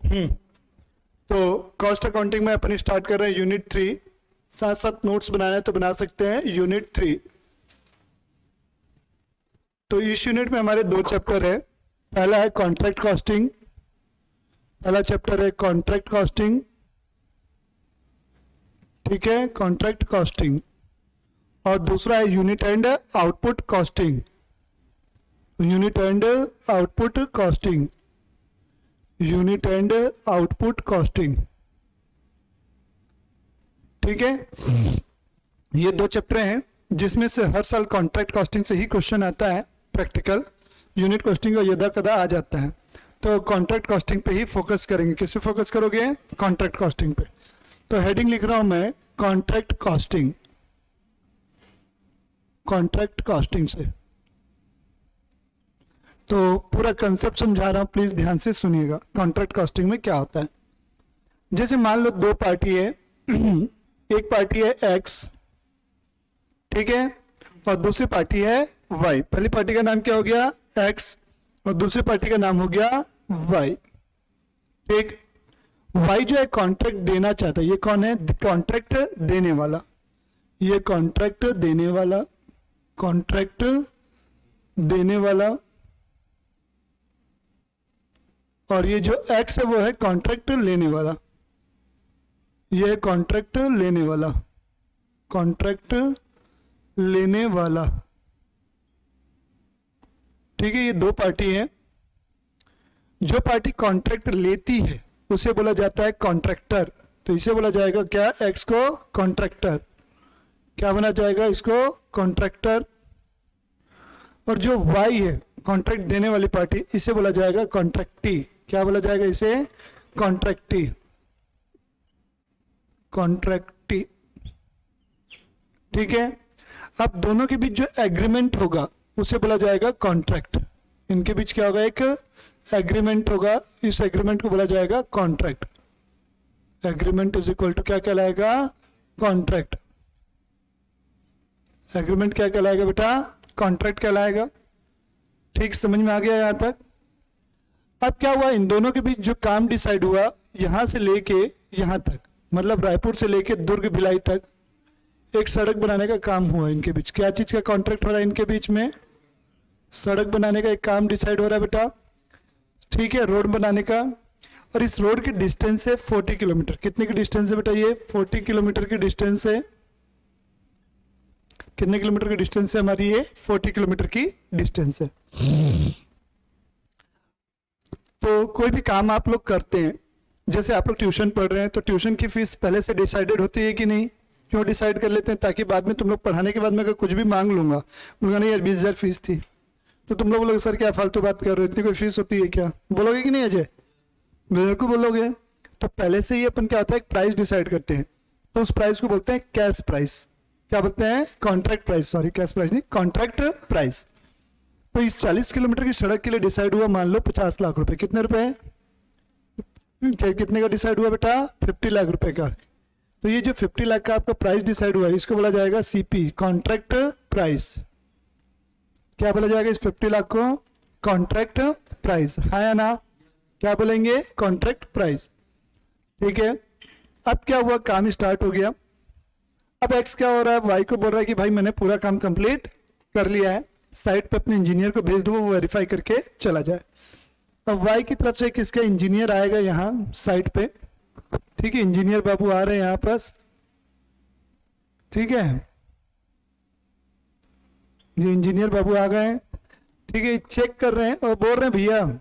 तो cost accounting में अपन start कर रहे हैं यूनिट 3। साथ साथ नोट्स बनाना है तो बना सकते हैं यूनिट 3। तो इस यूनिट में हमारे 2 चैप्टर है। पहला है कॉन्ट्रैक्ट कॉस्टिंग, पहला चैप्टर है कॉन्ट्रैक्ट कॉस्टिंग, ठीक है, कॉन्ट्रैक्ट कॉस्टिंग। और दूसरा है unit and output costing, unit and output costing, unit and output costing, ठीक है। ये 2 चैप्टर हैं जिसमें से हर साल कॉन्ट्रैक्ट कॉस्टिंग से ही क्वेश्चन आता है प्रैक्टिकल। यूनिट कॉस्टिंग का यदा कदा आ जाता है। तो कॉन्ट्रैक्ट कॉस्टिंग पे ही फोकस करेंगे। किस पे फोकस करोगे? कॉन्ट्रैक्ट कॉस्टिंग पे। तो हेडिंग लिख रहा हूं मैं कॉन्ट्रैक्ट कॉस्टिंग, कॉन्ट्रैक्ट कॉस्टिंग से। तो पूरा कंसेप्ट समझा रहा हूं, प्लीज ध्यान से सुनिएगा। कॉन्ट्रैक्ट कॉस्टिंग में क्या होता है? जैसे मान लो 2 पार्टी है, एक पार्टी है एक्स, ठीक है, और दूसरी पार्टी है वाई। पहली पार्टी का नाम क्या हो गया? एक्स, और दूसरी पार्टी का नाम हो गया वाई, ठीक। वाई जो है कॉन्ट्रैक्ट देना चाहता है। ये कौन है? कॉन्ट्रैक्ट देने वाला, ये कॉन्ट्रैक्ट देने वाला, कॉन्ट्रैक्ट देने वाला। और ये जो एक्स है वो है कॉन्ट्रैक्ट लेने वाला, ये है कॉन्ट्रैक्ट लेने वाला, कॉन्ट्रैक्ट लेने वाला, ठीक है। ये 2 पार्टी है। जो पार्टी कॉन्ट्रैक्ट लेती है उसे बोला जाता है कॉन्ट्रैक्टर। तो इसे बोला जाएगा क्या? एक्स को कॉन्ट्रैक्टर। क्या बना जाएगा इसको? कॉन्ट्रैक्टर। और जो वाई है कॉन्ट्रैक्ट देने वाली पार्टी, इसे बोला जाएगा कॉन्ट्रैक्टी। क्या बोला जाएगा इसे? कॉन्ट्रैक्टी, कॉन्ट्रैक्टी, ठीक है। अब दोनों के बीच जो एग्रीमेंट होगा उसे बोला जाएगा कॉन्ट्रैक्ट। इनके बीच क्या होगा? एक एग्रीमेंट होगा, इस एग्रीमेंट को बोला जाएगा contract. Agreement is equal to क्या कहलाएगा? कॉन्ट्रैक्ट। एग्रीमेंट क्या कहलाएगा बेटा? कॉन्ट्रैक्ट कहलाएगा, ठीक। समझ में आ गया यहां तक? अब क्या हुआ? इन दोनों के बीच जो काम डिसाइड हुआ, यहां से लेके यहां तक, मतलब रायपुर से लेके दुर्ग भिलाई तक एक सड़क बनाने का काम हुआ इनके बीच। क्या चीज का कॉन्ट्रैक्ट हो रहा है इनके बीच में? सड़क बनाने का एक काम डिसाइड हो रहा है बेटा, ठीक है, रोड बनाने का। और इस रोड की डिस्टेंस है 40 किलोमीटर। कितने की डिस्टेंस है बेटा? ये 40 किलोमीटर की डिस्टेंस है। कितने किलोमीटर की डिस्टेंस है हमारी? ये 40 किलोमीटर की डिस्टेंस है। तो कोई भी काम आप लोग करते हैं, जैसे आप लोग ट्यूशन पढ़ रहे हैं, तो ट्यूशन की फीस पहले से डिसाइडेड होती है कि नहीं? क्यों डिसाइड कर लेते हैं? ताकि बाद में तुम लोग पढ़ाने के बाद में अगर कुछ भी मांग लूंगा, बोलूंगा नहीं यार 20,000 फीस थी, तो तुम लोग बोलोगे सर क्या फालतू बात कर रहे हो, इतनी कोई फीस होती है क्या? बोलोगे कि नहीं अजय? बिल्कुल बोलोगे। तो पहले से ही अपन क्या होता है, एक प्राइस डिसाइड करते हैं। तो उस प्राइस को बोलते हैं कैश प्राइस। क्या बोलते हैं? Contract price, sorry cash price नहीं, कॉन्ट्रैक्ट प्राइस। तो इस 40 किलोमीटर की सड़क के लिए डिसाइड हुआ मान लो 50 लाख रुपए। कितने रुपए? कितने का डिसाइड हुआ बेटा? 50 लाख रुपए का। तो ये जो 50 लाख का आपका प्राइस डिसाइड हुआ है, इसको बोला जाएगा सीपी, कॉन्ट्रैक्ट प्राइस। क्या बोला जाएगा इस 50 लाख को? कॉन्ट्रैक्ट प्राइस, हाँ या ना? क्या बोलेंगे? कॉन्ट्रैक्ट प्राइस, ठीक है। अब क्या हुआ? काम स्टार्ट हो गया। अब एक्स क्या हो रहा है? वाई को बोल रहा है कि भाई मैंने पूरा काम कंप्लीट कर लिया है, साइट पे अपने इंजीनियर को भेज दो, वो वेरीफाई करके चला जाए। अब वाई की तरफ से किसका इंजीनियर आएगा यहाँ साइट पे, ठीक है, इंजीनियर बाबू आ रहे हैं यहाँ पास, ठीक है, ये इंजीनियर बाबू आ गए हैं, ठीक है। चेक कर रहे हैं और बोल रहे हैं भैया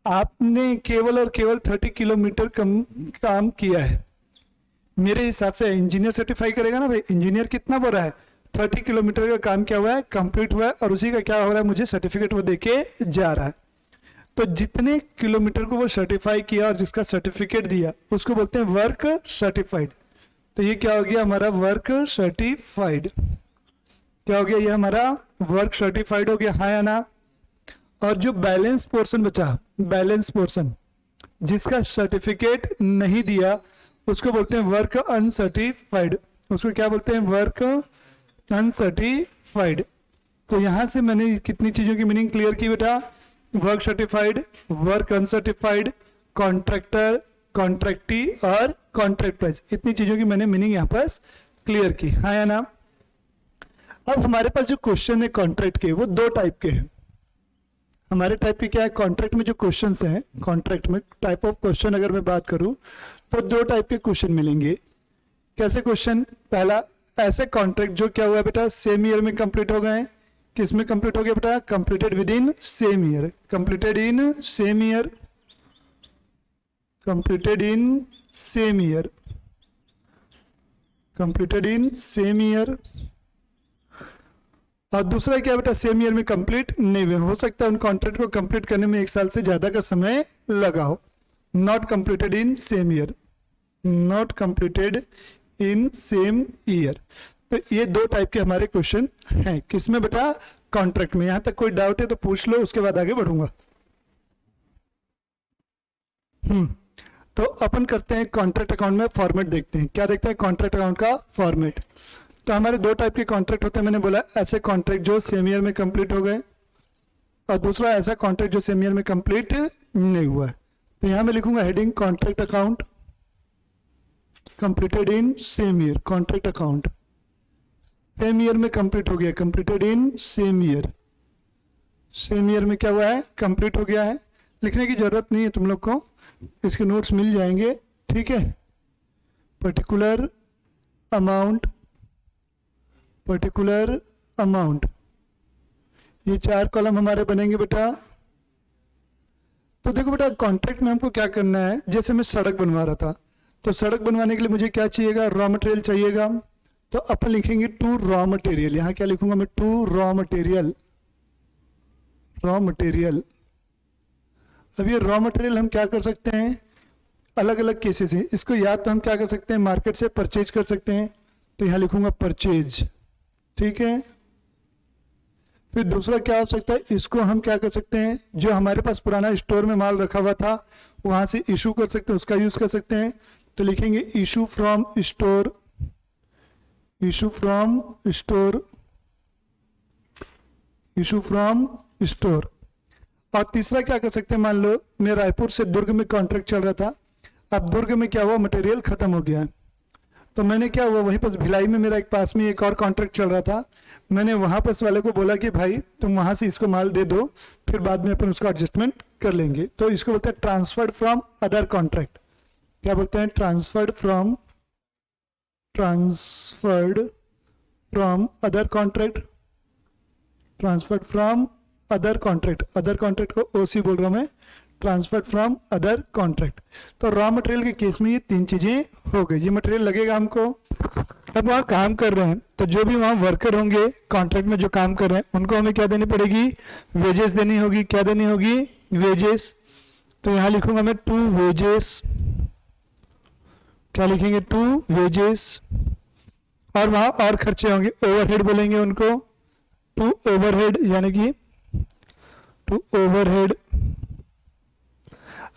आपने केवल और केवल 30 किलोमीटर कम काम किया है। मेरे हिसाब से इंजीनियर सर्टिफाई करेगा ना भाई, इंजीनियर कितना बोल रहा है? 30 किलोमीटर का काम क्या हुआ है? कंप्लीट हुआ है, और उसी का क्या हो रहा है? मुझे सर्टिफिकेट वो देके जा रहा है। तो जितने किलोमीटर को वो सर्टिफाई किया और जिसका सर्टिफिकेट दिया उसको बोलते हैं वर्क सर्टिफाइड। तो ये क्या हो गया हमारा? Work certified. क्या हो गया? ये हमारा वर्क सर्टिफाइड हो गया, हाँ या ना? और जो बैलेंस पोर्शन बचा, बैलेंस पोर्शन जिसका सर्टिफिकेट नहीं दिया उसको बोलते हैं वर्क अनसर्टिफाइड। उसको क्या बोलते हैं? Work uncertified. तो यहां से मैंने कितनी चीजों की मीनिंग क्लियर की बेटा? Work certified, work uncertified, contractor, contractee और कॉन्ट्रैक्ट प्राइस, इतनी चीजों की मैंने मीनिंग यहाँ पर क्लियर की, हाँ या ना। अब हमारे पास जो क्वेश्चन है कॉन्ट्रैक्ट के, वो दो टाइप के हैं। हमारे टाइप के क्या है, कॉन्ट्रैक्ट में जो क्वेश्चंस हैं, कॉन्ट्रैक्ट में टाइप ऑफ क्वेश्चन अगर मैं बात करूं तो दो टाइप के क्वेश्चन मिलेंगे। कैसे क्वेश्चन, पहला ऐसे कॉन्ट्रैक्ट जो क्या हुआ है बेटा, सेम ईयर में कंप्लीट हो गए। किस में कंप्लीट हो गया बेटा, completed with in same year, completed in same year, completed in same year, completed in same year. और दूसरा क्या बेटा, सेम ईयर में कंप्लीट नहीं हुए, हो सकता है उन कॉन्ट्रैक्ट को कंप्लीट करने में 1 साल से ज्यादा का समय लगा हो। Not completed in same year, not completed in same year. तो ये दो टाइप के हमारे क्वेश्चन हैं, किसमें बेटा, कॉन्ट्रैक्ट में। यहां तक कोई डाउट है तो पूछ लो, उसके बाद आगे बढ़ूंगा। तो अपन करते हैं कॉन्ट्रैक्ट अकाउंट में फॉर्मेट देखते हैं, क्या देखते हैं, कॉन्ट्रैक्ट अकाउंट का फॉर्मेट। तो हमारे दो टाइप के कॉन्ट्रैक्ट होते हैं, मैंने बोला ऐसे कॉन्ट्रैक्ट जो सेम ईयर में कंप्लीट हो गए, और दूसरा ऐसा कॉन्ट्रैक्ट जो सेम ईयर में कंप्लीट नहीं हुआ है। तो यहां मैं लिखूंगा heading contract account, completed in same year, contract account same year में कंप्लीट हो गया, completed in same year, same year में क्या हुआ है, कंप्लीट हो गया है। लिखने की जरूरत नहीं है तुम लोग को, इसके नोट्स मिल जाएंगे, ठीक है। पर्टिकुलर अमाउंट, पर्टिकुलर अमाउंट, ये 4 कॉलम हमारे बनेंगे बेटा। तो देखो बेटा, कॉन्ट्रैक्ट में हमको क्या करना है, जैसे मैं सड़क बनवा रहा था, तो सड़क बनवाने के लिए मुझे क्या चाहिएगा, रॉ मटेरियल चाहिएगा। तो अपन लिखेंगे टू रॉ मटेरियल, यहां क्या लिखूंगा मैं, to raw material, raw material. अब ये रॉ मटेरियल हम क्या कर सकते हैं, अलग अलग केसेस हैं, इसको या तो हम क्या कर सकते हैं, मार्केट से परचेज कर सकते हैं, तो यहां लिखूंगा परचेज, ठीक है। फिर दूसरा क्या हो सकता है, इसको हम क्या कर सकते हैं, जो हमारे पास पुराना स्टोर में माल रखा हुआ था वहां से इशू कर सकते हैं, उसका यूज कर सकते हैं। तो लिखेंगे issue from store, issue from store, issue from store. और तीसरा क्या कर सकते हैं, मान लो मैं रायपुर से दुर्ग में कॉन्ट्रैक्ट चल रहा था, अब दुर्ग में क्या हुआ, मटेरियल खत्म हो गया है, तो मैंने क्या हुआ, वहीं पर भिलाई में मेरा एक पास में एक और कॉन्ट्रैक्ट चल रहा था, मैंने वहां पर वाले को बोला कि भाई तुम वहां से इसको माल दे दो, फिर बाद में अपन उसका एडजस्टमेंट कर लेंगे। तो इसको बोलते हैं ट्रांसफर्ड फ्रॉम अदर कॉन्ट्रैक्ट, क्या बोलते हैं, transferred from, transferred from other contract, transferred from other contract, other contract को ओसी बोल रहा हूं मैं, ट्रांसफर्ड फ्रॉम अदर कॉन्ट्रैक्ट। तो रॉ मटेरियल के केस में ये 3 चीजें हो गई, ये मटेरियल लगेगा हमको। अब वहाँ काम कर रहे हैं तो जो भी वहाँ वर्कर होंगे कॉन्ट्रैक्ट में जो काम कर रहे हैं उनको हमें क्या देनी पड़ेगी, वेजेस देनी होगी, क्या देनी होगी, वेजेस। तो यहाँ लिखूंगा मैं टू वेजेस, क्या लिखेंगे, टू वेजेस। और वहाँ और खर्चे होंगे, ओवरहेड बोलेंगे उनको, टू ओवरहेड, यानी कि टू ओवरहेड।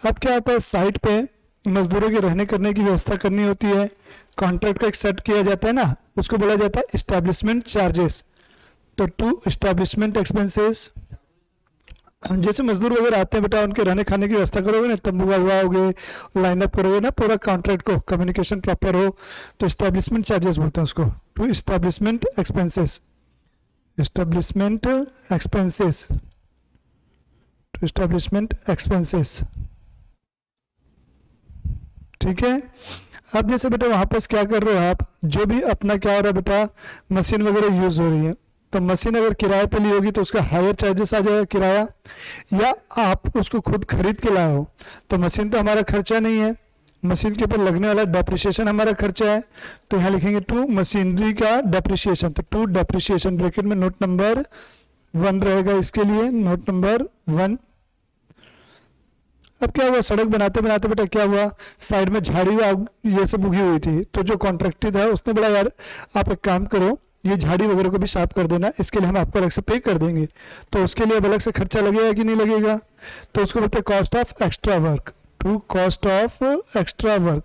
अब क्या होता है, साइट पे मजदूरों के रहने करने की व्यवस्था करनी होती है, कॉन्ट्रैक्ट का एक सेट किया जाता है ना, उसको बोला जाता है इस्टेब्लिशमेंट चार्जेस। तो टू इस्टेब्लिशमेंट एक्सपेंसेस, जैसे मजदूर वगैरह आते हैं बेटा, उनके रहने खाने की व्यवस्था करोगे ना, तंबू हुआ लाइनअप करोगे ना पूरा कॉन्ट्रैक्ट को, कम्युनिकेशन प्रॉपर हो, तो इस्टेब्लिशमेंट चार्जेस बोलते हैं उसको, to establishment expenses, establishment expenses, to establishment expenses, ठीक है। अब जैसे बेटा वहां पर क्या कर रहे हो आप, जो भी अपना क्या हो रहा है बेटा, मशीन वगैरह यूज हो रही है, तो मशीन अगर किराए पे ली होगी तो उसका हायर चार्जेस आ जाएगा किराया, या आप उसको खुद खरीद के लाए हो तो मशीन तो हमारा खर्चा नहीं है, मशीन के ऊपर लगने वाला डेप्रिसिएशन हमारा खर्चा है। तो यहाँ लिखेंगे टू मशीनरी का डेप्रिसिएशन, तो टू डेप्रिसिएशन ब्रैकेट में नोट नंबर 1 रहेगा इसके लिए, नोट नंबर 1। अब क्या हुआ, सड़क बनाते बनाते बेटा क्या हुआ, साइड में झाड़ी ये सब उगी हुई थी, तो जो कॉन्ट्रैक्टर था उसने बोला यार आप एक काम करो, ये झाड़ी वगैरह को भी साफ कर देना, इसके लिए हम आपको अलग से पे कर देंगे। तो उसके लिए अलग से खर्चा लगेगा कि नहीं लगेगा, तो उसको बोलते हैं cost of extra work, to cost of extra work,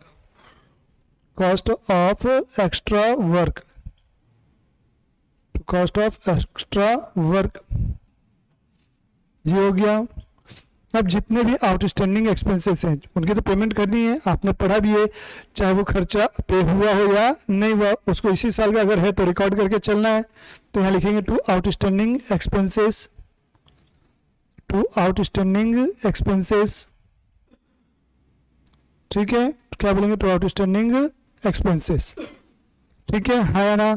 cost of extra work, cost of extra work, ये हो गया। अब जितने भी आउटस्टैंडिंग एक्सपेंसेस हैं उनकी तो पेमेंट करनी है, आपने पढ़ा भी है, चाहे वो खर्चा पे हुआ हो या नहीं हुआ, उसको इसी साल का अगर है तो रिकॉर्ड करके चलना है। तो यहाँ लिखेंगे to outstanding expenses, to outstanding expenses, ठीक है, क्या बोलेंगे, टू आउटस्टैंडिंग एक्सपेंसेस, ठीक है, हाँ या ना,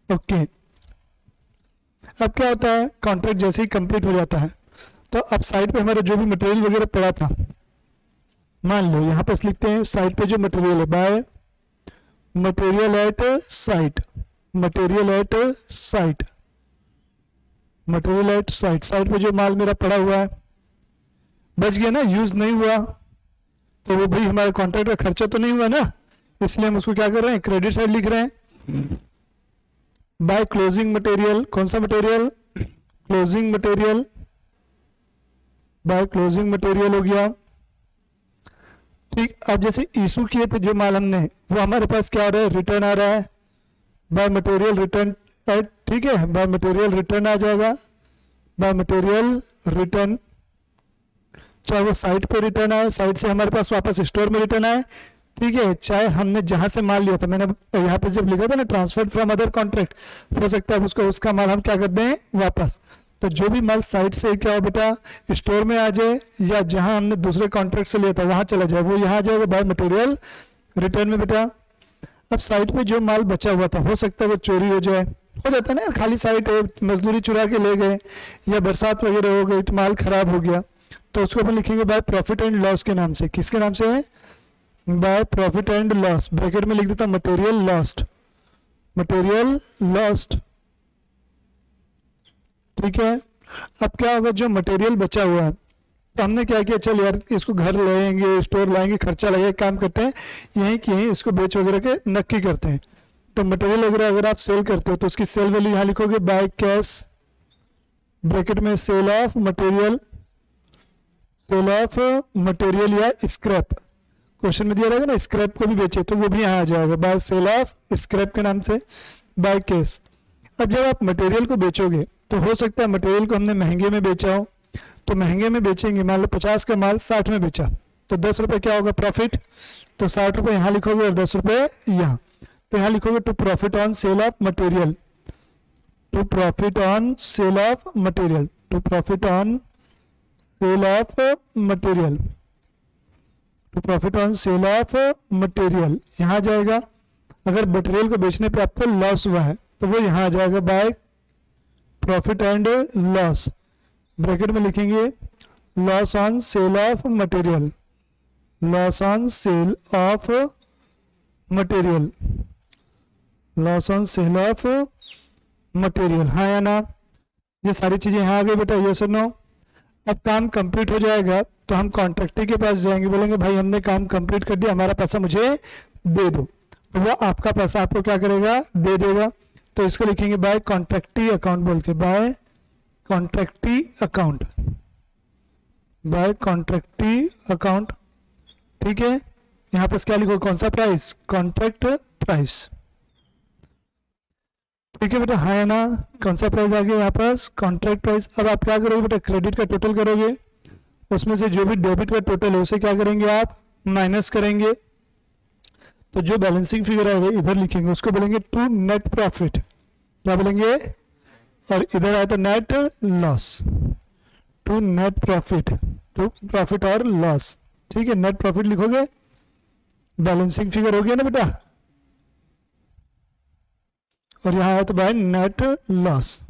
ओके। अब क्या होता है, कॉन्ट्रैक्ट जैसे ही कंप्लीट हो जाता है तो अब साइड पे हमारा जो भी मटेरियल वगैरह पड़ा था, मान लो यहाँ पर लिखते हैं साइड पे जो मटेरियल है, by material at site, material at site, material at site, side पे जो माल मेरा पड़ा हुआ है बच गया ना, यूज नहीं हुआ, तो वो भाई हमारे कॉन्ट्रैक्ट का खर्चा तो नहीं हुआ ना, इसलिए हम उसको क्या कर रहे हैं, क्रेडिट साइड लिख रहे हैं। बाय क्लोजिंग मटेरियल, कौन सा material, closing material, by closing material हो गया, ठीक। अब जैसे इशू किए थे जो माल हमने, वो हमारे पास क्या आ रहा है, रिटर्न आ रहा है, बाय मटेरियल रिटर्न, ठीक है, बाय मटेरियल रिटर्न आ जाएगा, बाय मटेरियल रिटर्न, चाहे वो साइट पे रिटर्न आए, साइट से हमारे पास वापस स्टोर में रिटर्न आए, ठीक है, चाहे हमने जहां से माल लिया था, मैंने यहाँ पे जब लिखा था ना ट्रांसफर फ्रॉम अदर कॉन्ट्रैक्ट, हो सकता है उसको उसका माल हम क्या कर दें वापस, तो जो भी माल साइट से क्या हो बेटा स्टोर में आ जाए या जहां हमने दूसरे कॉन्ट्रैक्ट से लिया था वहां चला जाए, वो यहाँ आ जाएगा बाय मटेरियल रिटर्न में बेटा। अब साइट पे जो माल बचा हुआ था, हो सकता है वो चोरी हो जाए, हो जाता है ना, खाली साइट है, मजदूरी चुरा के ले गए या बरसात वगैरह हो गई तो माल खराब हो गया, तो उसको अपन लिखेंगे बाय प्रॉफिट एंड लॉस के नाम से, किसके नाम से है, by profit and loss, bracket में लिख देता हूं मटेरियल लॉस्ट, मटेरियल लॉस्ट, ठीक है। अब क्या होगा, जो मटेरियल बचा हुआ है तो हमने क्या किया, चल यार इसको घर लाएंगे, स्टोर लाएंगे, खर्चा लगेगा, काम करते हैं यहीं कि यहीं इसको बेच वगैरह के नक्की करते हैं, तो मटेरियल वगैरह अगर आप सेल करते हो तो उसकी सेल वैल्यू यहाँ लिखोगे बाय कैश, ब्रैकेट में sale of material, sale of material या स्क्रैप, क्वेश्चन में दिया रहेगा ना स्क्रैप को भी बेचे तो वो भी यहाँ आ जाएगा बाय सेल ऑफ स्क्रैप के नाम से, बाय कैश। अब जब आप मटेरियल को बेचोगे तो हो सकता है मटेरियल को हमने महंगे में बेचा हो, तो महंगे में बेचेंगे, मान लो 50 का माल 60 में बेचा तो 10 रुपए क्या होगा प्रॉफिट, तो 60 रुपए यहाँ लिखोगे और 10 रुपए यहाँ, तो यहाँ लिखोगे to profit on sale of material, to profit on sale of material, to profit on sale of material, to profit on sale of material यहाँ जाएगा। अगर मटेरियल को बेचने पे आपको लॉस हुआ है तो वो यहाँ आ जाएगा by profit and loss, bracket में लिखेंगे loss on sale of material, loss on sale of material, loss on sale of material, हाँ या ना, ये सारी चीजें यहाँ आ गई बेटा, ये सुनो। अब काम कंप्लीट हो जाएगा तो हम कॉन्ट्रैक्टर के पास जाएंगे, बोलेंगे भाई हमने काम कंप्लीट कर दिया, हमारा पैसा मुझे दे दो, तो वो आपका पैसा आपको क्या करेगा, दे देगा, तो इसको लिखेंगे बाय कॉन्ट्रैक्टी अकाउंट बोलते, बाय कॉन्ट्रैक्टी अकाउंट, बाय कॉन्ट्रैक्टी अकाउंट, ठीक है। यहाँ पर क्या लिखो, कौन सा प्राइस, कॉन्ट्रैक्ट प्राइस, ठीक है बेटा, हाँ है ना, कौन सा प्राइस आ गया यहाँ पास, कॉन्ट्रैक्ट प्राइस। अब आप क्या करोगे बेटा, क्रेडिट का टोटल करोगे, उसमें से जो भी डेबिट का टोटल है उसे क्या करेंगे आप माइनस करेंगे, तो जो बैलेंसिंग फिगर आएगा इधर लिखेंगे, उसको बोलेंगे टू नेट प्रॉफिट, क्या बोलेंगे, और इधर आए तो net loss, to net profit, to profit और लॉस, ठीक है, नेट प्रॉफिट लिखोगे, बैलेंसिंग फिगर हो गया ना बेटा, और यहाँ आया तो by net loss,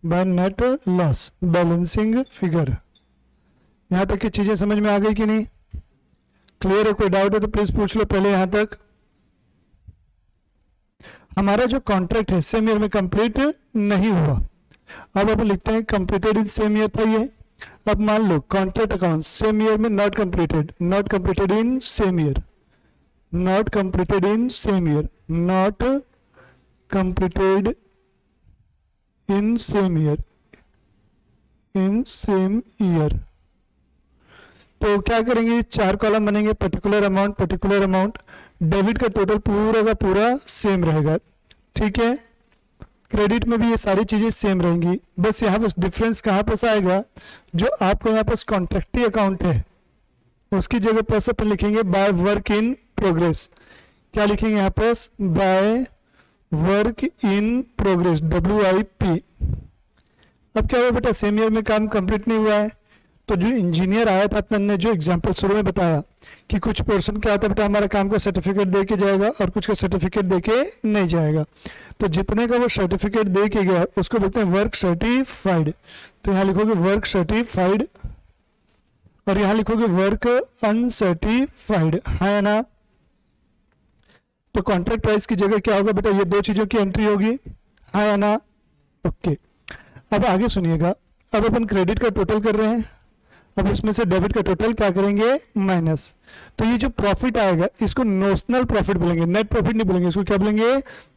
by net loss, balancing figure. यहां तक की चीजें समझ में आ गई कि नहीं, क्लियर है, कोई डाउट है तो प्लीज पूछ लो पहले यहां तक। हमारा जो कॉन्ट्रैक्ट है सेम ईयर में कंप्लीट नहीं हुआ, अब अपन लिखते हैं कंप्लीटेड इन सेम ईयर था ये। अब मान लो कॉन्ट्रैक्ट अकाउंट सेम ईयर में not completed, not completed in same year, not completed in same year, not completed in same year, in same year, तो क्या करेंगे, 4 कॉलम बनेंगे, particular amount, particular amount, debit का टोटल पूरा का पूरा same रहेगा, ठीक है, क्रेडिट में भी ये सारी चीजें सेम रहेंगी, बस यहाँ पर डिफरेंस कहाँ पर आएगा, जो आपका यहाँ पर कॉन्ट्रैक्टी अकाउंट है उसकी जगह पर से अपन लिखेंगे बाय वर्क इन प्रोग्रेस। क्या लिखेंगे यहाँ पर, by work in progress, WIP। अब क्या हुआ बेटा, सेम ईयर में काम कंप्लीट नहीं हुआ है, तो जो इंजीनियर आया था अपन ने जो एग्जांपल शुरू में बताया कि कुछ पोर्शन क्या होता है बेटा, हमारा काम का सर्टिफिकेट दे के जाएगा और कुछ का सर्टिफिकेट दे के नहीं जाएगा। तो जितने का वो सर्टिफिकेट दे के गया उसको बोलते हैं वर्क सर्टिफाइड। तो यहाँ लिखोगे वर्क सर्टिफाइड और यहाँ लिखोगे वर्क अनसर्टिफाइड, है ना। तो कॉन्ट्रैक्ट प्राइस की जगह क्या होगा बेटा, ये दो चीजों की एंट्री होगी, है ना। ओके, अब आगे सुनिएगा। अब अपन क्रेडिट का टोटल कर रहे हैं, अब इसमें से डेबिट का टोटल क्या करेंगे, माइनस। तो ये जो प्रॉफिट आएगा इसको नोशनल प्रॉफिट बोलेंगे, नेट प्रॉफिट नहीं बोलेंगे, इसको क्या बोलेंगे,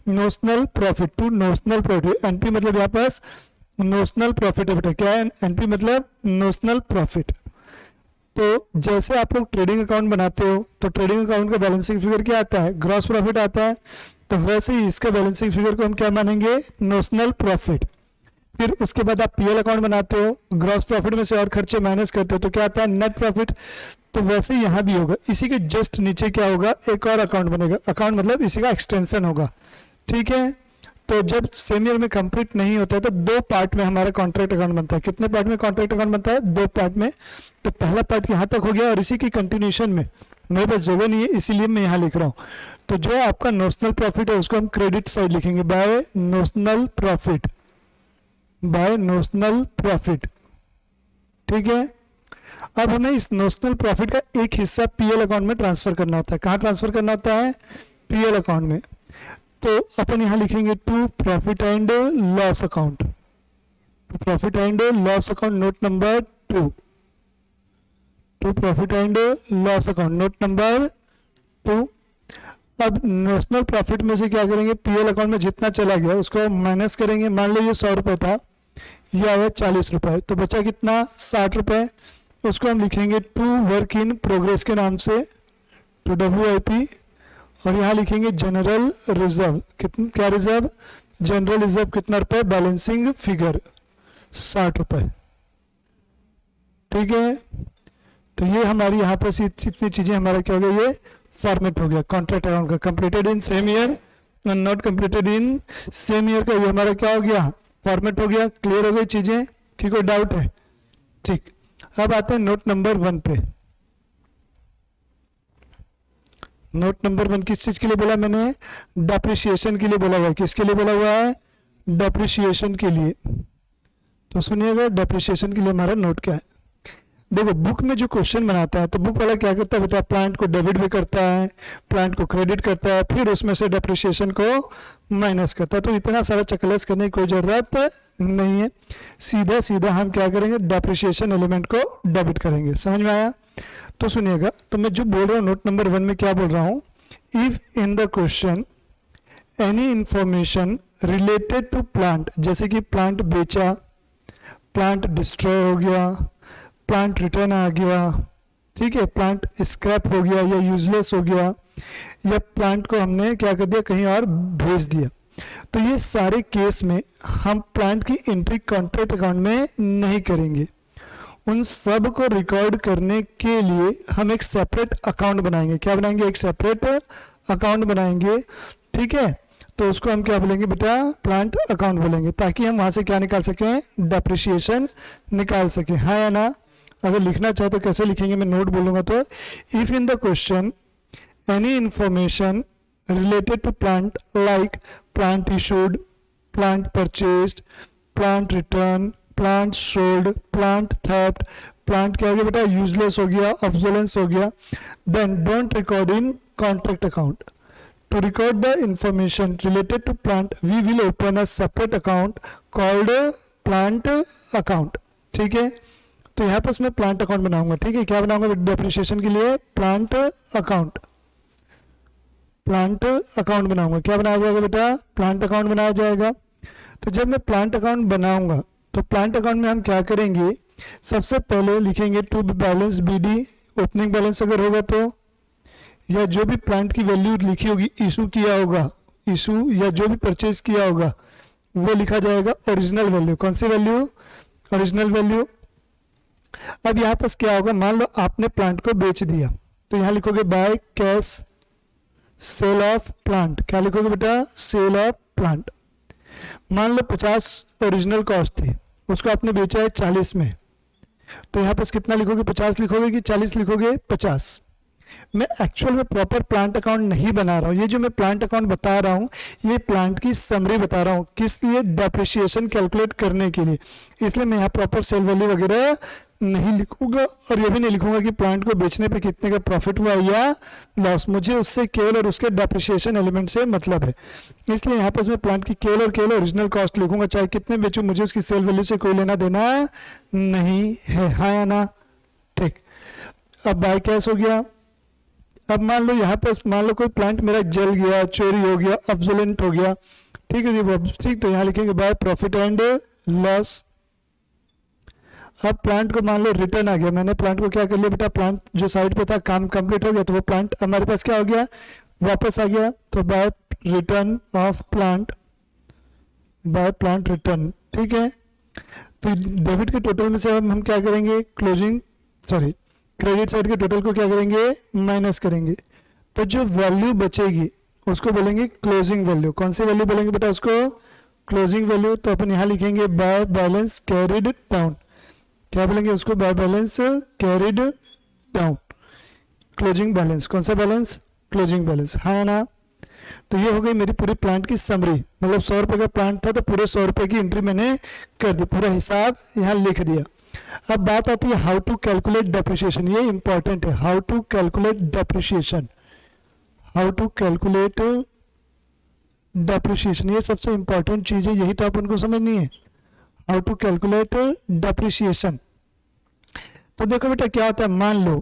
notional profit. To notional profit, NP मतलब यहाँ पास नोशनल प्रॉफिट है बेटा, क्या है एनपी मतलब नोशनल प्रॉफिट। तो जैसे आप लोग ट्रेडिंग अकाउंट बनाते हो तो ट्रेडिंग अकाउंट का बैलेंसिंग फिगर क्या आता है, ग्रॉस प्रॉफिट आता है, तो वैसे ही इसका बैलेंसिंग फिगर को हम क्या मानेंगे, नोशनल प्रॉफिट। फिर उसके बाद आप पीएल अकाउंट बनाते हो, ग्रॉस प्रॉफिट में से और खर्चे माइनस करते हो तो क्या आता है, नेट प्रॉफिट। तो वैसे ही यहाँ भी होगा, इसी के जस्ट नीचे क्या होगा, एक और अकाउंट बनेगा, अकाउंट मतलब इसी का एक्सटेंशन होगा, ठीक है। तो जब सेम ईयर में कंप्लीट नहीं होता है तो दो पार्ट में हमारा कॉन्ट्रैक्ट अकाउंट बनता है। कितने पार्ट में कॉन्ट्रैक्ट अकाउंट बनता है, दो पार्ट में। तो पहला पार्ट यहाँ तक हो गया और इसी की कंटिन्यूशन में मेरे पास जगह नहीं है इसीलिए मैं यहाँ लिख रहा हूँ। तो जो आपका नोशनल प्रॉफिट है उसको हम क्रेडिट साइड लिखेंगे, by notional profit, by notional profit, ठीक है। अब हमें इस नोशनल प्रॉफिट का एक हिस्सा पीएल अकाउंट में ट्रांसफर करना होता है। कहाँ ट्रांसफर करना होता है, पीएल अकाउंट में। तो अपन यहां लिखेंगे to profit and loss account, to profit and loss account note number 2, to profit and loss account note number 2। अब नेशनल प्रॉफिट में से क्या करेंगे, पीएल अकाउंट में जितना चला गया उसको माइनस करेंगे। मान लो ये 100 रुपए था, ये आया 40 रुपए, तो बचा कितना, 60 रुपए। उसको हम लिखेंगे टू वर्क इन प्रोग्रेस के नाम से, टू WIP। और यहाँ लिखेंगे जनरल रिजर्व, कितना, क्या रिजर्व, जनरल रिजर्व कितना रुपए, बैलेंसिंग फिगर 60 रुपए, ठीक है। तो ये हमारी यहाँ पर इतनी चीजें हमारा क्या हो गया, ये फॉर्मेट हो गया कॉन्ट्रैक्ट अकाउंट का। Completed in same year and not completed in same year का ये हमारा क्या हो गया, फॉर्मेट हो गया। क्लियर हो गई चीजें, ठीक है, डाउट है, ठीक। अब आते हैं नोट नंबर 1 पे। नोट नंबर 1 किस चीज के लिए बोला मैंने, डेप्रिसिएशन के लिए बोला हुआ है। किसके लिए बोला हुआ है, डेप्रिसिएशन के लिए। तो सुनिएगा डेप्रिसिएशन के लिए हमारा नोट क्या है। देखो बुक में जो क्वेश्चन बनाता है तो बुक वाला क्या करता है बेटा, प्लांट को डेबिट भी करता है, प्लांट को क्रेडिट करता है, फिर उसमें से डेप्रिसिएशन को माइनस करता है। तो इतना सारा चकलेस करने की कोई जरूरत नहीं है, सीधा सीधा हम क्या करेंगे, डेप्रिसिएशन एलिमेंट को डेबिट करेंगे। समझ में आया। तो सुनिएगा, तो मैं जो बोल रहा हूँ नोट नंबर 1 में क्या बोल रहा हूँ, if in the question any information related to plant, जैसे कि प्लांट बेचा, प्लांट डिस्ट्रॉय हो गया, प्लांट रिटर्न आ गया, ठीक है, प्लांट स्क्रैप हो गया या यूजलेस हो गया, या प्लांट को हमने क्या कर दिया, कहीं और भेज दिया, तो ये सारे केस में हम प्लांट की एंट्री कॉन्ट्रैक्ट अकाउंट में नहीं करेंगे। उन सब को रिकॉर्ड करने के लिए हम एक सेपरेट अकाउंट बनाएंगे। क्या बनाएंगे, एक सेपरेट अकाउंट बनाएंगे, ठीक है। तो उसको हम क्या बोलेंगे बेटा, प्लांट अकाउंट बोलेंगे, ताकि हम वहां से क्या निकाल सकें, डेप्रिसिएशन निकाल सकें, हाँ या ना। अगर लिखना चाहे तो कैसे लिखेंगे, मैं नोट बोलूंगा तो, if in the question any information related to plant like plant issued, plant purchased, plant return, plant sold, plant theft, plant क्या हो गया बेटा, यूजलेस हो गया, ऑब्सोलेंस हो गया, then don't record in contract account. To record the information related to plant, we will open a separate account called plant account, ठीक है। तो यहाँ पर मैं प्लांट अकाउंट बनाऊंगा, ठीक है। क्या बनाऊंगा डेप्रिसिएशन के लिए, प्लांट अकाउंट, प्लांट अकाउंट बनाऊंगा। क्या बनाया जाएगा बेटा, प्लांट अकाउंट बनाया जाएगा। तो जब मैं प्लांट अकाउंट बनाऊंगा तो प्लांट अकाउंट में हम क्या करेंगे, सबसे पहले लिखेंगे to balance BD, opening balance अगर होगा तो, या जो भी प्लांट की वैल्यू लिखी होगी, इशू किया होगा, इशू या जो भी परचेज किया होगा वो लिखा जाएगा ओरिजिनल वैल्यू। कौन सी वैल्यू? Original value. अब यहाँ पास क्या होगा, मान लो आपने प्लांट को बेच दिया, तो यहाँ लिखोगे by cash sale of plant. क्या लिखोगे बेटा? Sale of plant. मान लो 50 ओरिजिनल कॉस्ट थी, उसको आपने बेचा है 40 में, तो यहाँ पास कितना लिखोगे? 50 लिखोगे कि 40 लिखोगे? 50। मैं एक्चुअल में प्रॉपर प्लांट अकाउंट नहीं बना रहा हूँ, ये जो मैं प्लांट अकाउंट बता रहा हूँ ये प्लांट की समरी बता रहा हूँ। किस लिए? डेप्रिसिएशन कैलकुलेट करने के लिए। इसलिए मैं यहाँ प्रॉपर सेल वैल्यू वगैरह नहीं लिखूंगा और ये भी नहीं लिखूंगा कि प्लांट को बेचने पे कितने का प्रॉफिट हुआ या लॉस। मुझे उससे केवल और उसके डेप्रिसिएशन एलिमेंट से मतलब है, इसलिए यहाँ पर मैं प्लांट की केवल और केवल ओरिजिनल कॉस्ट लिखूंगा, चाहे कितने बेचूं, मुझे उसकी सेल वैल्यू से कोई लेना देना नहीं है। हाँ या ना? ठीक। अब बाय कैश हो गया। अब मान लो यहाँ पर मान लो कोई प्लांट मेरा जल गया, चोरी हो गया, ऑब्सोलेंट हो गया, ठीक है जी, ठीक। तो यहाँ लिखेंगे बाय प्रॉफिट एंड लॉस। अब प्लांट को मान लो रिटर्न आ गया, मैंने प्लांट को क्या कर लिया बेटा? प्लांट जो साइड पे था काम कंप्लीट हो गया, तो वो प्लांट हमारे पास क्या हो गया? वापस आ गया। तो by return of plant, by plant return, ठीक है। तो डेबिट के टोटल में से हम क्या करेंगे? क्रेडिट साइड के टोटल को क्या करेंगे? माइनस करेंगे। तो जो वैल्यू बचेगी उसको बोलेंगे क्लोजिंग वैल्यू। कौन सी वैल्यू बोलेंगे बेटा उसको? Closing value. तो अपन यहाँ लिखेंगे बाय बैलेंस कैरिड डाउन। क्या बोलेंगे उसको? By balance carried down, closing balance. कौन सा बैलेंस? Closing balance. हाँ ना? तो ये हो गई मेरी पूरी प्लांट की समरी। मतलब 100 रुपए का प्लांट था तो पूरे 100 रुपए की एंट्री मैंने कर दी, पूरा हिसाब यहाँ लिख दिया। अब बात आती है हाउ टू कैलकुलेट डेप्रिसिएशन। ये इंपॉर्टेंट है, how to calculate depreciation. How to calculate depreciation, ये सबसे इंपॉर्टेंट चीज है, यही तो आप उनको समझनी है। How to calculate depreciation. तो देखो बेटा क्या होता है, मान लो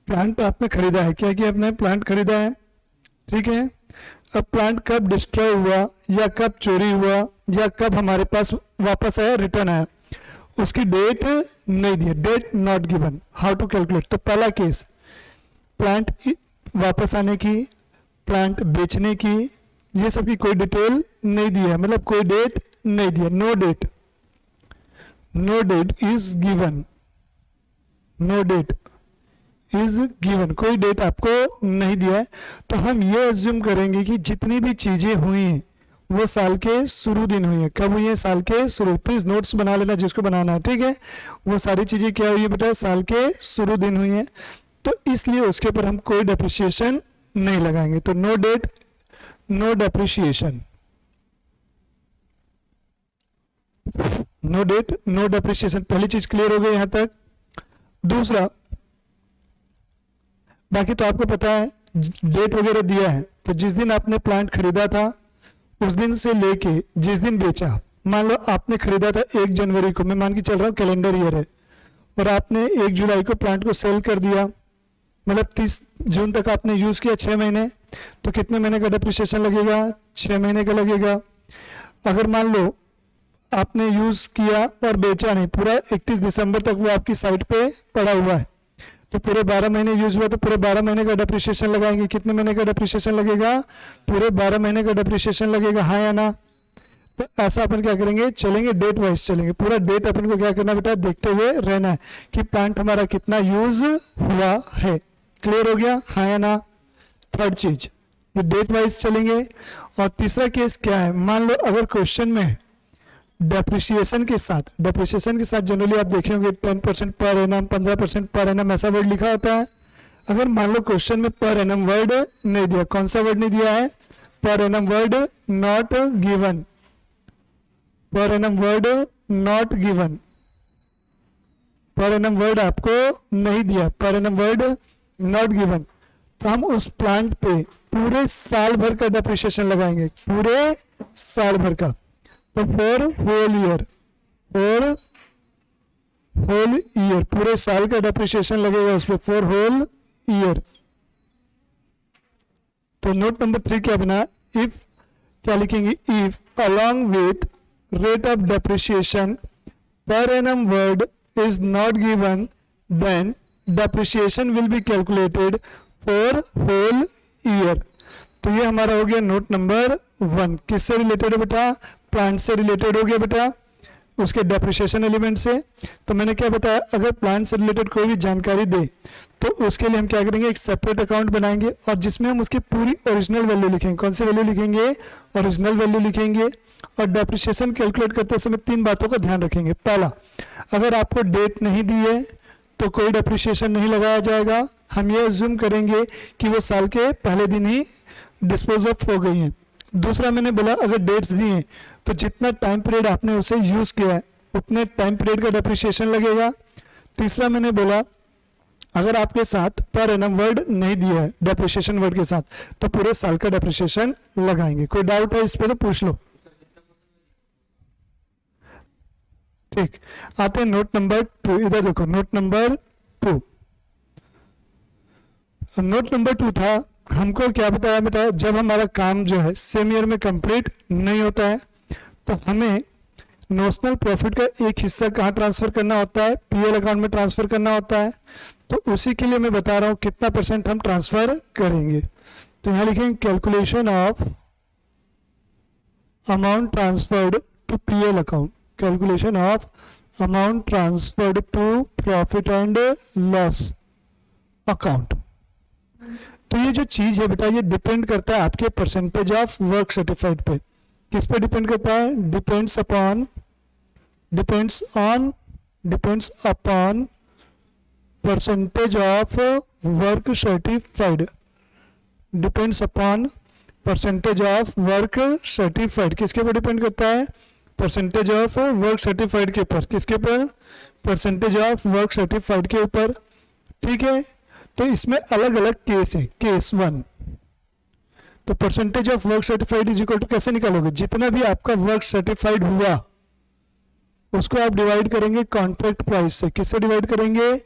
प्लांट आपने खरीदा है, क्या किया आपने? प्लांट खरीदा है, ठीक है। अब प्लांट कब डिस्ट्रॉय हुआ या कब चोरी हुआ या कब हमारे पास वापस आया, रिटर्न आया, उसकी डेट नहीं दी है, date not given. How to calculate. तो पहला केस प्लांट वापस आने की, प्लांट बेचने की, ये सब की कोई डिटेल नहीं दी है, मतलब कोई डेट नहीं दी है। No date, no date is given, no date is given, कोई डेट आपको नहीं दिया है। तो हम ये एज्यूम करेंगे कि जितनी भी चीजें हुई हैं वो साल के शुरू दिन हुई है। कब हुई है? साल के शुरू। प्लीज नोट्स बना लेना जिसको बनाना है, ठीक है। वो सारी चीजें क्या हुई है बेटा? साल के शुरू दिन हुई है, तो इसलिए उसके ऊपर हम कोई डेप्रिसिएशन नहीं लगाएंगे। तो no date, no depreciation, no date, no depreciation. पहली चीज क्लियर हो गई यहां तक। दूसरा, बाकी तो आपको पता है डेट वगैरह दिया है, तो जिस दिन आपने प्लांट खरीदा था उस दिन से लेके जिस दिन बेचा, मान लो आपने खरीदा था 1 जनवरी को, मैं मान के चल रहा हूँ कैलेंडर ईयर है, और आपने 1 जुलाई को प्लांट को सेल कर दिया, मतलब 30 जून तक आपने यूज किया 6 महीने, तो कितने महीने का डेप्रिसिएशन लगेगा? 6 महीने का लगेगा। अगर मान लो आपने यूज किया और बेचा नहीं, पूरा 31 दिसंबर तक वो आपकी साइट पे पड़ा हुआ है, तो पूरे 12 महीने यूज हुआ, तो पूरे 12 महीने का डेप्रिसिएशन लगाएंगे। कितने महीने का डेप्रिसिएशन लगेगा? पूरे 12 महीने का डेप्रिसिएशन लगेगा। हाँ या ना? तो ऐसा अपन क्या करेंगे? चलेंगे डेट वाइज चलेंगे। पूरा डेट अपन को क्या करना बेटा? देखते हुए रहना है कि प्लांट हमारा कितना यूज हुआ है। क्लियर हो गया? हाँ या ना? थर्ड चीज, ये डेट वाइज चलेंगे। और तीसरा केस क्या है? मान लो अगर क्वेश्चन में डेप्रिसिएशन के साथ जनरली आप देखेंगे 10% पर एनम, 15% पर एनम ऐसा वर्ड लिखा होता है। अगर मान लो क्वेश्चन में पर एनम वर्ड नहीं दिया, कौन सा वर्ड नहीं दिया है? पर एनम वर्ड नॉट गिवन, पर एनम वर्ड नॉट गिवन, पर एनम वर्ड आपको नहीं दिया, पर एनम वर्ड नॉट गिवन, तो हम उस प्लांट पे पूरे साल भर का डेप्रिसिएशन लगाएंगे, पूरे साल भर का। तो for whole year, for whole year, पूरे साल का डेप्रिसिएशन लगेगा उस पर, फॉर होल ईयर। तो नोट नंबर 3 क्या बना? इफ, क्या लिखेंगे? If along with rate of depreciation per annum word is not given, then depreciation will be calculated for whole year. तो ये हमारा हो गया नोट नंबर 1। किससे रिलेटेड है बेटा? प्लांट से रिलेटेड हो गया बेटा, उसके डेप्रिसिएशन एलिमेंट से। तो मैंने क्या बताया, अगर प्लांट से रिलेटेड कोई भी जानकारी दे तो उसके लिए हम क्या करेंगे, एक सेपरेट अकाउंट बनाएंगे और जिसमें हम उसकी पूरी ओरिजिनल वैल्यू लिखेंगे। कौन सी वैल्यू लिखेंगे, ओरिजिनल वैल्यू लिखेंगे। और डेप्रिसिएशन कैलकुलेट करते समय 3 बातों का ध्यान रखेंगे। पहला, अगर आपको डेट नहीं दी है तो कोई डेप्रिसिएशन नहीं लगाया जाएगा, हम ये अज्यूम करेंगे कि वो साल के पहले दिन ही डिस्पोज ऑफ हो गई हैं। दूसरा मैंने बोला, अगर डेट्स दी हैं तो जितना टाइम पीरियड आपने उसे यूज किया है उतने टाइम पीरियड का डेप्रिसिएशन लगेगा। तीसरा मैंने बोला, अगर आपके साथ पर एनम वर्ड नहीं दिया है डेप्रिसिएशन वर्ड के साथ तो पूरे साल का डेप्रिसिएशन लगाएंगे। कोई डाउट है इस पे तो पूछ लो। ठीक, आते हैं नोट नंबर 2। इधर देखो, नोट नंबर 2। नोट नंबर 2 था, हमको क्या बताया बेटा, जब हमारा काम जो है सेम ईयर में कंप्लीट नहीं होता है तो हमें नोशनल प्रॉफिट का एक हिस्सा कहाँ ट्रांसफर करना होता है, पीएल अकाउंट में ट्रांसफर करना होता है। तो उसी के लिए मैं बता रहा हूँ कितना % हम ट्रांसफर करेंगे। तो यहाँ लिखेंगे calculation of amount transferred to PL account, calculation of amount transferred to profit and loss account. तो ये जो चीज है बेटा, ये डिपेंड करता है आपके परसेंटेज ऑफ वर्क सर्टिफाइड पे। किस पे डिपेंड करता है, depends upon percentage of work certified, depends upon percentage of work certified. किसके ऊपर डिपेंड करता है, परसेंटेज ऑफ वर्क सर्टिफाइड के ऊपर। किसके ऊपर, परसेंटेज ऑफ वर्क सर्टिफाइड के ऊपर। ठीक है, तो इसमें अलग अलग केस है। केस 1, तो percentage of work certified is equal to कैसे निकालोगे, जितना भी आपका वर्क सर्टिफाइड हुआ उसको आप डिवाइड करेंगे कॉन्ट्रैक्ट प्राइस से। किससे डिवाइड करेंगे,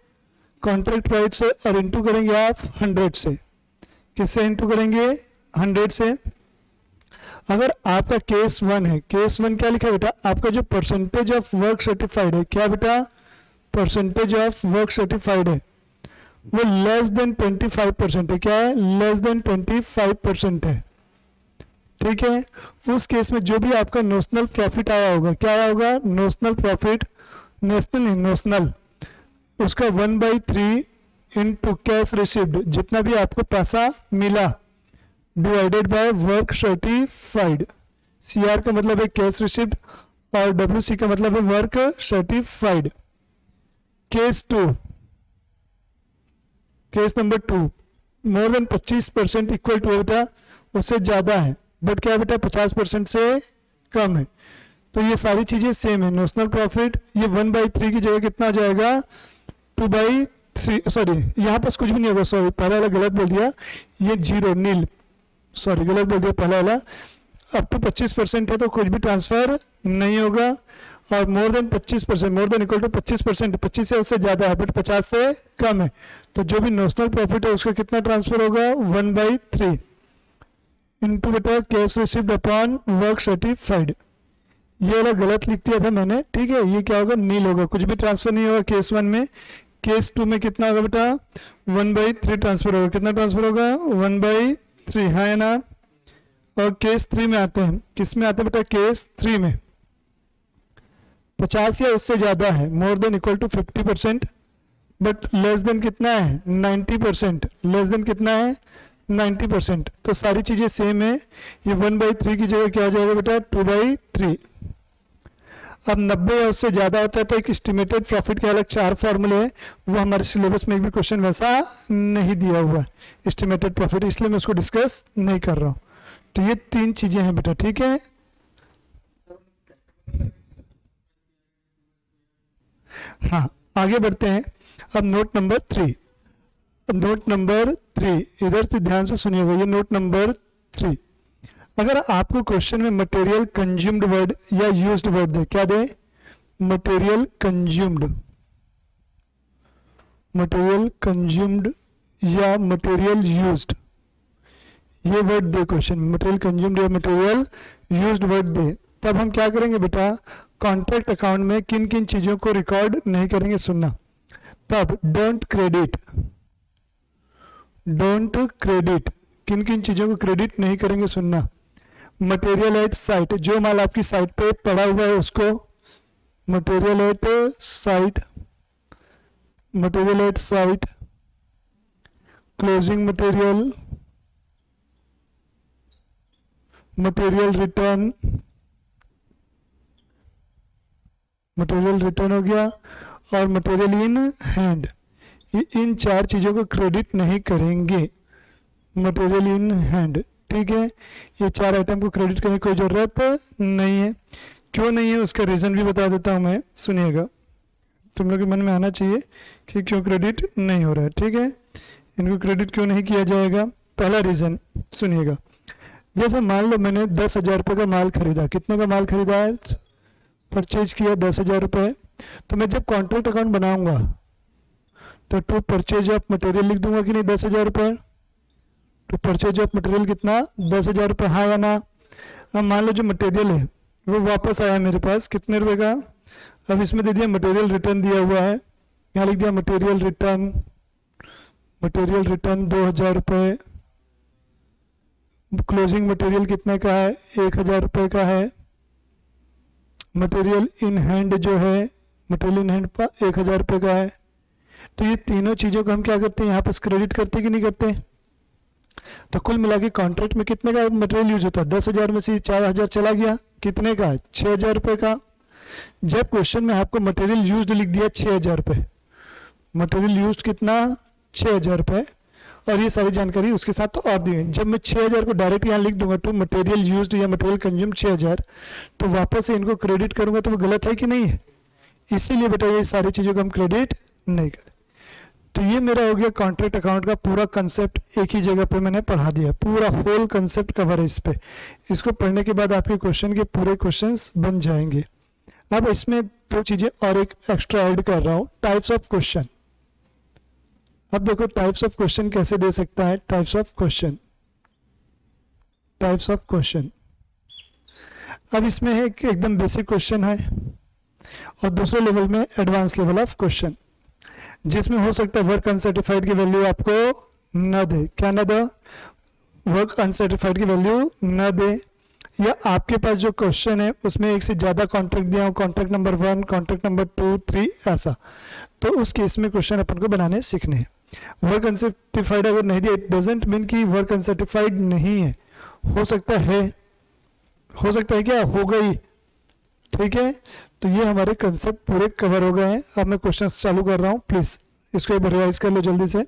कॉन्ट्रैक्ट प्राइस से, और इंटू करेंगे आप 100 से। किससे इंटू करेंगे, 100 से। अगर आपका केस 1 है, केस 1 क्या लिखा बेटा, आपका जो परसेंटेज ऑफ वर्क सर्टिफाइड है, क्या बेटा, परसेंटेज ऑफ वर्क सर्टिफाइड है वो लेस देन 25% है। क्या है, लेस देन 25% है। ठीक है, उस केस में जो भी आपका नोशनल प्रॉफिट आया होगा, क्या आया होगा, नोशनल प्रॉफिट, नेशनल नहीं नोशनल, उसका 1/3 इनटू कैश रिसीव्ड, जितना भी आपको पैसा मिला, divided by work certified. CR का मतलब है कैश रिसीव्ड और WC का मतलब है work certified. Case 2, case number 2, more than 25% equal to बेटा, उससे ज्यादा है, बट क्या बेटा 50% से कम है। तो ये सारी चीजें सेम है। नोशनल प्रॉफिट ये 1/3 की जगह कितना आ जाएगा, 2/3, सॉरी यहाँ पर कुछ भी नहीं होगा, सॉरी पहला वाला गलत बोल दिया, ये 0 नील, सॉरी गलत बोल दिया पहला वाला। अप टू 25% है तो कुछ भी ट्रांसफर नहीं होगा, और more than 25%, more than equal to 25%, 25 से उससे ज्यादा है बट 50 से कम है, तो जो भी नोशनल प्रॉफिट है उसका कितना ट्रांसफर होगा, 1/3 इनटू बेटा cash received upon work certified. ये वाला गलत लिख दिया था मैंने, ठीक है, ये क्या होगा, नील होगा, कुछ भी ट्रांसफर नहीं होगा केस 1 में। केस 2 में कितना होगा बेटा, 1/3 ट्रांसफर होगा। कितना ट्रांसफर होगा, 1/3, है ना। और केस 3 में आते हैं, किस में आते हैं बेटा, केस 3 में 50 या उससे ज्यादा है, more than equal to 50%, but less than कितना है, 90%, लेस देन कितना है, 90%। तो सारी चीजें सेम है। ये 1/3 की जगह क्या हो जाएगा बेटा, 2/3। अब 90 या उससे ज्यादा होता है तो एक एस्टिमेटेड प्रॉफिट के अलग 4 फॉर्मूले हैं, वो हमारे सिलेबस में भी क्वेश्चन वैसा नहीं दिया हुआ है एस्टिमेटेड प्रॉफिट, इसलिए मैं उसको डिस्कस नहीं कर रहा हूँ। तो ये 3 चीजें हैं बेटा, ठीक है। हाँ, आगे बढ़ते हैं। अब नोट नंबर 3, नोट नंबर 3 इधर से ध्यान से सुनिएगा, ये नोट नंबर 3। अगर आपको क्वेश्चन में मटेरियल कंज्यूम्ड वर्ड या यूज्ड वर्ड दे, क्या दे, मटेरियल कंज्यूम्ड, मटेरियल कंज्यूम्ड या मटेरियल यूज्ड, ये वर्ड दे क्वेश्चन में, मटेरियल कंज्यूम्ड या मटेरियल यूज्ड वर्ड दे, तब हम क्या करेंगे बेटा, कॉन्ट्रैक्ट अकाउंट में किन किन चीजों को रिकॉर्ड नहीं करेंगे, सुनना। तब डोंट क्रेडिट, डोंट क्रेडिट, किन किन चीजों को क्रेडिट नहीं करेंगे, सुनना। मटेरियल एट साइट, जो माल आपकी साइट पे पड़ा हुआ है उसको material at site, material at site, closing material, material return, material return हो गया, और मटेरियल इन हैंड। ये इन चार चीज़ों को क्रेडिट नहीं करेंगे, मटेरियल इन हैंड, ठीक है। ये चार आइटम को क्रेडिट करने की कोई ज़रूरत नहीं है। क्यों नहीं है उसका रीज़न भी बता देता हूँ मैं, सुनिएगा, तुम लोग के मन में आना चाहिए कि क्यों क्रेडिट नहीं हो रहा है, ठीक है। इनको क्रेडिट क्यों नहीं किया जाएगा, पहला रीज़न सुनिएगा। जैसे मान लो मैंने 10,000 रुपये का माल खरीदा, कितने का माल खरीदा है, परचेज किया 10,000 रुपये, तो मैं जब कॉन्ट्रैक्ट अकाउंट बनाऊंगा तो टू परचेज ऑफ मटेरियल लिख दूंगा कि नहीं 10,000 रुपये, तो परचेज ऑफ मटेरियल कितना 10,000 रुपये, हाँ या ना। अब मान लो जो मटेरियल है वो वापस आया मेरे पास कितने रुपए का, अब इसमें दे दिया मटेरियल रिटर्न दिया हुआ है, यहाँ लिख दिया मटेरियल रिटर्न, मटेरियल रिटर्न 2,000 रुपये, क्लोजिंग मटेरियल कितने का है 1,000 रुपये का है, मटेरियल इन हैंड जो है मटेरियल इन हैंड 1,000 रुपये का है। तो ये तीनों चीज़ों को हम क्या करते हैं यहाँ पर क्रेडिट करते कि नहीं करते। तो कुल मिला के कॉन्ट्रैक्ट में कितने का मटेरियल यूज होता है, 10,000 में से 4,000 चला गया, कितने का 6,000 रुपये का। जब क्वेश्चन में आपको मटेरियल यूज्ड लिख दिया 6,000 रुपये, मटेरियल यूज्ड कितना 6,000 रुपये, और ये सारी जानकारी उसके साथ तो और दी है। जब मैं 6,000 को डायरेक्ट यहाँ लिख दूंगा तो मटेरियल यूज्ड या मटेरियल कंज्यूम 6,000, तो वापस से इनको क्रेडिट करूंगा तो वो गलत है कि नहीं है। इसीलिए बेटा ये सारी चीज़ों को हम क्रेडिट नहीं करें। तो ये मेरा हो गया कॉन्ट्रैक्ट अकाउंट का पूरा कंसेप्ट, एक ही जगह पे मैंने पढ़ा दिया, पूरा होल कंसेप्ट कवर है इस पे। इसको पढ़ने के बाद आपके क्वेश्चन के पूरे क्वेश्चंस बन जाएंगे। अब इसमें दो चीजें और एक एक्स्ट्रा ऐड कर रहा हूँ, टाइप्स ऑफ क्वेश्चन। अब देखो टाइप्स ऑफ क्वेश्चन कैसे दे सकता है, types of question, types of question. अब इसमें है कि एकदम बेसिक क्वेश्चन है और दूसरे लेवल में एडवांस लेवल ऑफ क्वेश्चन, जिसमें हो सकता है वर्क अनसर्टिफाइड की वैल्यू आपको न दे, क्या न दे, वर्क अनसर्टिफाइड की वैल्यू न दे, या आपके पास जो क्वेश्चन है उसमें एक से ज़्यादा कॉन्ट्रैक्ट दिया हो, कॉन्ट्रैक्ट नंबर 1, कॉन्ट्रैक्ट नंबर 2, 3 ऐसा, तो उस केस में क्वेश्चन अपन को बनाने सीखने हैं। वर्क अनसर्टिफाइड अगर नहीं दिया, इट डजेंट मीन कि वर्क अनसर्टिफाइड नहीं है, हो सकता है क्या, हो गई, ठीक है। तो ये हमारे कंसेप्ट पूरे कवर हो गए हैं। अब मैं क्वेश्चंस चालू कर रहा हूँ, प्लीज़ इसको एक बार रिवाइज कर लो जल्दी से।